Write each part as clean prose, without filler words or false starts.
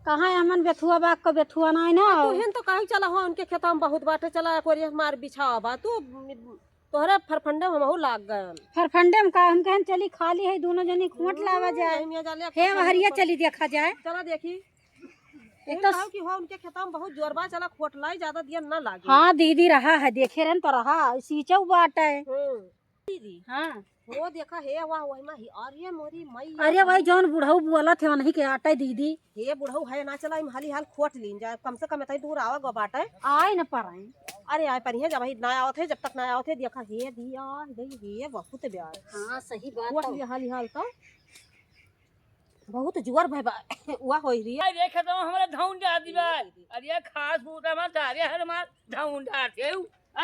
कहाँ हमन बेथुआ बाग का बेथुआ ना है ना तू हेन तो कहीं चला हो उनके खेत में बहुत बाटे चला कोरिया मार बिछावा बा तू तोहरे फरफंडे में हमहू लाग गए फरफंडे में का हम कहन चली खाली है दोनों जनी खोट लावा जाए हे हरिया चली देखा जाए चला देखी एक तो कि हो उनके खेत में बहुत जोरबा चला खोट लाई ज्यादा दिया ना लागे। हाँ दीदी रहा है देखे रहन तो रहा सींचौ बाट है दीदी हाँ वो देखा हे वाह वही में अरे मोरी मई अरे भाई जौन बुढ़ऊ बोला थे वही के आटा दीदी हे बुढ़ऊ है ना चला हाली हाल खोट लीन जाए कम से कम इतना दूर आवा गो बाटे आए न पाए अरे आए पर जब भाई ना आवत है जब तक ना आवत है देखा हे दिया हे बहुत ब्याह हाँ सही बात खोट लिया हाली हाल तो बहुत जुआर भाई हुआ हो रही है देखे तो हमारे ढाउन जा दी बात अरे खास बूटा मत अरे हर मार ढाउन जाते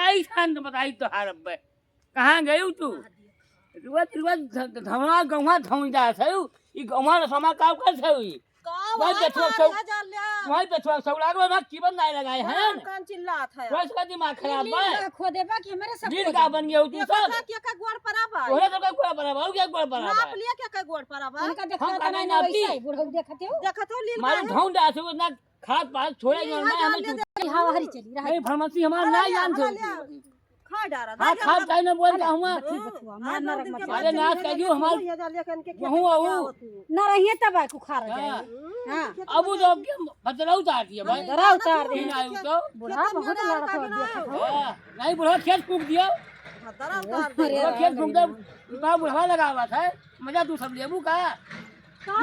आई शांत बताई तो हार अब कहां गई तू रुवत रुवत धमना गौवा ढाउन जा छौ ई गौवा समा का कर छौ ई भाई पेट्रोल सब भाई पेट्रोल सब लागो ना की बंद नहीं लगाए हैं कान चिल्लात है रोज का दिमाग खराब है खो देबा कि हमारे सब दिल का बन गया तू सब क्या का गोड़ पराबा ओरे तो का गोड़ पराबा क्या गोड़ पराबा नाप लिया क्या का गोड़ पराबा उनका देखा नहीं ना वैसे बुढ़ऊ देखते हो देखत हो लील मारे ढाउन जा छौ ना खाद पात छोड़े ना हमें हवा हरी चली रहा नहीं फार्मेसी हमारा नहीं जान छौ खा डारा हां खाद काई ना बोल का हुआ मार न रख मत अरे नाच कर जो हमार कहूं आऊ न रहिए तब को खा रहे हां अब जो बदलाव उतार दिया भाई दरा उतार दे नहीं आयु तो बुढ़ा बहुत लड़का देखा हो नहीं बुढ़ा खेत फूक दिया दरा उतार बुढ़ा खेत फूक दे बा बुढ़ा लगा हुआ था मजा तू सब लेबू का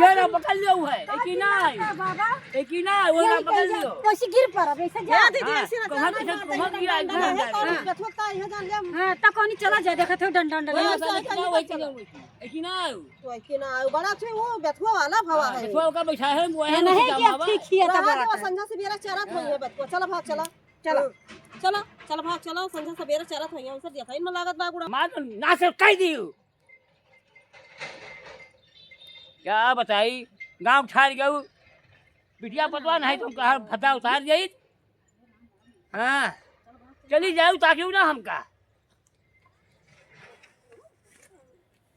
ये ना पकड़ लियो है एक ही ना बाबा एक ही ना वो ना पकड़ लियो कैसे गिर पड़ा वैसे जा दीदी ऐसे ना कहां से कहां गिरा देखता है जान ले हां त कोनी चला जा देखत हो डंडा डंडा एक ही ना तो कि ना बड़ा छे वो बेथुआ वाला भवा है वो का बैठा है वो है नहीं कि ठीक किया तब वो संझा से बेरा चरत होई है बेथुआ चला भाग चला चला चला चला भाग चला संझा से बेरा चरत होई है उसे देखा इन में लागत बा गुड़ा मार ना से कह दियो क्या बताई गांव छाड़ गऊ बिटिया पतवा नहीं तो कहा फटा उतार जाई हाँ चली जाऊ ताकि ना हमका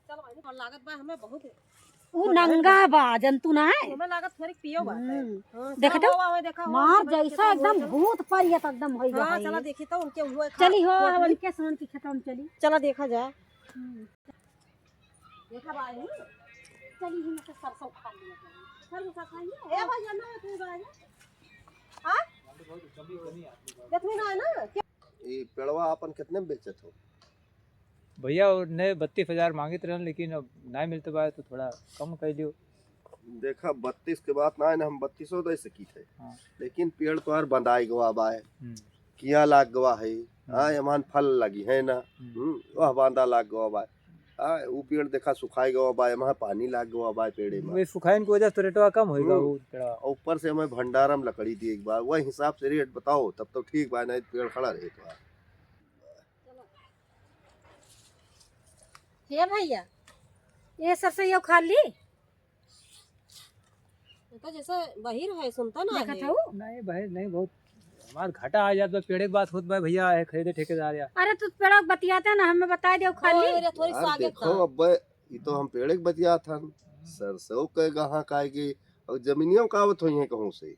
चल भाई लागत बा हमें बहुत ऊ नंगा बा जंतु ना है हमें लागत थोड़ी पियो बा देखत हो देखा मार जैसा एकदम भूत परियत एकदम होई हां गई चला देखी तो उनके हुए चली हो उनके सोन की खेत में चली चला देखा जाए देखा भाई चली ही में सरसों खा लिया सरसों खाइए ए भाई ना तू भाई हां देखनी ना है ना ये पेड़वा अपन कितने में बेचत हो भैया ने 32,000 मांगित रहन लेकिन अब नहीं मिलते बा तो थोड़ा कम कर लियो देखा 32 के बाद ना हम 3200 दे सकी थे हाँ। लेकिन पेड़ तो यार बंधाई गवा बा है किया लाग गवा है हाँ यमान फल लगी है ना वह बांधा लाग गवा बा हाँ वो पेड़ देखा सुखाई गवा बा वहाँ पानी लाग गवा बा पेड़े में वे सुखाइन की वजह से तो रेटवा कम होएगा वो पेड़ा और ऊपर से हमें भंडारम लकड़ी दी एक बार वही हिसाब से रेट बताओ तब तो ठीक बा नहीं पेड़ खड़ा रहे तो हे भैया ये सरसों खा ली तो जैसे बहिर है सुनता ना देखत हो नहीं भाई नहीं बहुत हमार घाटा आ जात बा पेड़े के बात होत बा भैया है खरीदे ठेकेदार या अरे तू पेड़ा बतियाते ना हमें बता दे खा ली थोड़ी यार स्वागत देखो अब ये तो हम पेड़ के बतिया था सरसों के गहा काएगी और जमीनियों कावत हुई है कहूं से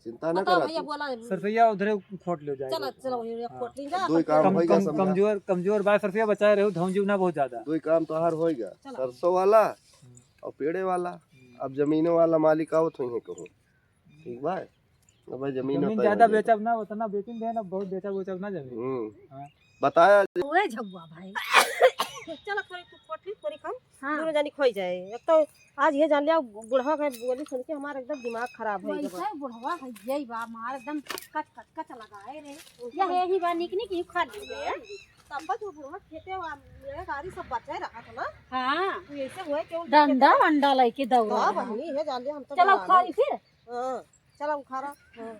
चिंता न बताओ करा भैया तू। बोला सरसैया उधरे खोट ले जाए चलो चलो ये खोट ली जा दो ही काम होएगा समझा कमजोर कमजोर बा सरसैया बचाए रहो धौंजी ना बहुत ज्यादा दो ही काम तो हर होएगा सरसों वाला और पेड़े वाला अब जमीनों वाला मालिक आवत हुई है कहूं ठीक बा अब भाई जमीन ज्यादा बेचब ना उतना बेचिन दे ना बहुत बेचब ना जमीन हाँ। बताया ओए झगुआ भाई चलो थोड़ी तू खोट ली थोड़ी कम हां दोनों जानी खोई जाए एक तो आज ये जान लिया बुढ़वा के बोली सुन के हमारा एकदम दिमाग खराब है वैसे बुढ़वा है यही बा मार एकदम कच लगाए रे ये ही बा निक निक खा ली तब जो बुढ़वा खेते मेरे गाड़ी सब बचाए रखा था ना हां तू ऐसे हुए क्यों डंडा वंडा लेके दौड़ा हां बहनी है जान लिया हम तो चलो खा ली फिर हां चलो खारा हां